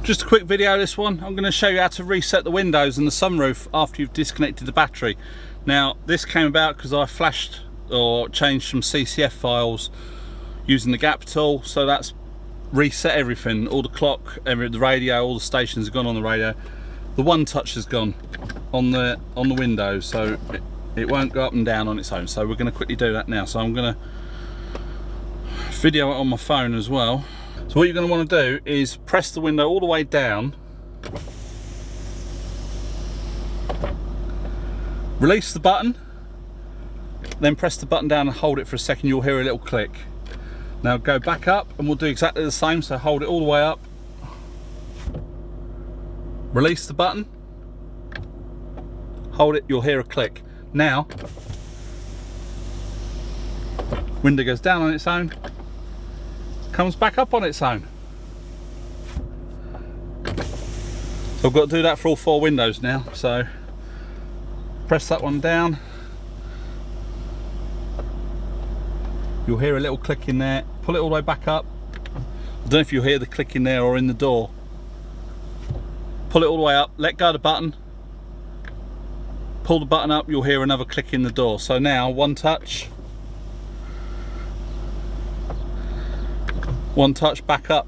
Just a quick video this one. I'm going to show you how to reset the windows and the sunroof after you've disconnected the battery. Now this came about because I flashed or changed some CCF files using the gap tool, so that's reset everything. All the clock, the radio, all the stations have gone on the radio. The one touch has gone on the windows, so it won't go up and down on its own. So we're going to quickly do that now. So I'm going to video it on my phone as well. So what you're going to want to do is press the window all the way down, release the button, then press the button down and hold it for a second. You'll hear a little click. Now go back up and we'll do exactly the same. So hold it all the way up, release the button, hold it, you'll hear a click. Now window goes down on its own, comes back up on its own. So I've got to do that for all 4 windows now. So press that one down, you'll hear a little click in there, pull it all the way back up. I don't know if you'll hear the click in there or in the door. Pull it all the way up, let go of the button, pull the button up, you'll hear another click in the door. So now one touch, back up.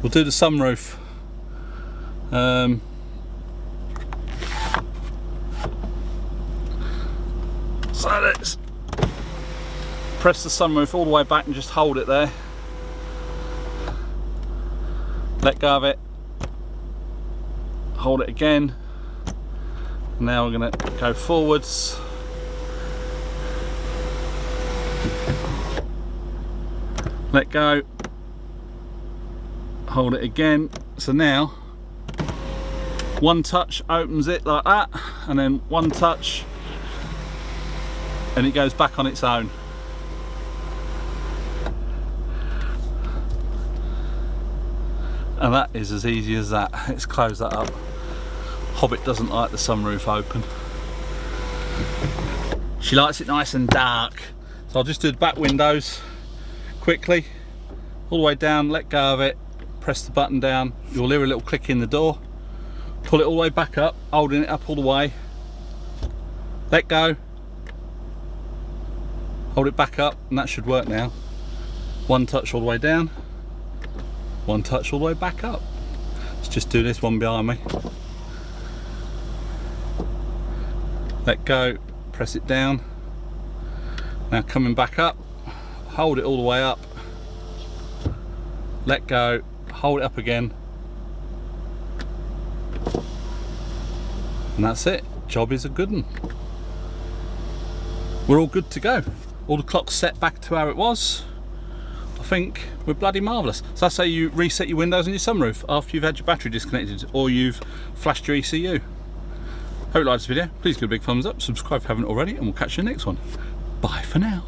We'll do the sunroof. So let's press the sunroof all the way back and just hold it there. Let go of it. Hold it again. Now we're going to go forwards. Let go, hold it again. So now one touch opens it like that, and then one touch and it goes back on its own. And that is as easy as that. Let's close that up. Hobbit doesn't like the sunroof open. She likes it nice and dark. So I'll just do the back windows quickly, all the way down, let go of it, press the button down, you'll hear a little click in the door, pull it all the way back up, holding it up all the way, let go, hold it back up, and that should work now. One touch all the way down, one touch all the way back up. Let's just do this one behind me. Let go, press it down. Now coming back up, hold it all the way up, let go, hold it up again, and that's it. Job is a good one. We're all good to go. All the clocks set back to how it was. I think we're bloody marvellous. So that's how you reset your windows and your sunroof after you've had your battery disconnected or you've flashed your ECU. Hope you liked this video. Please give it a big thumbs up, subscribe if you haven't already, and we'll catch you in the next one. Bye for now.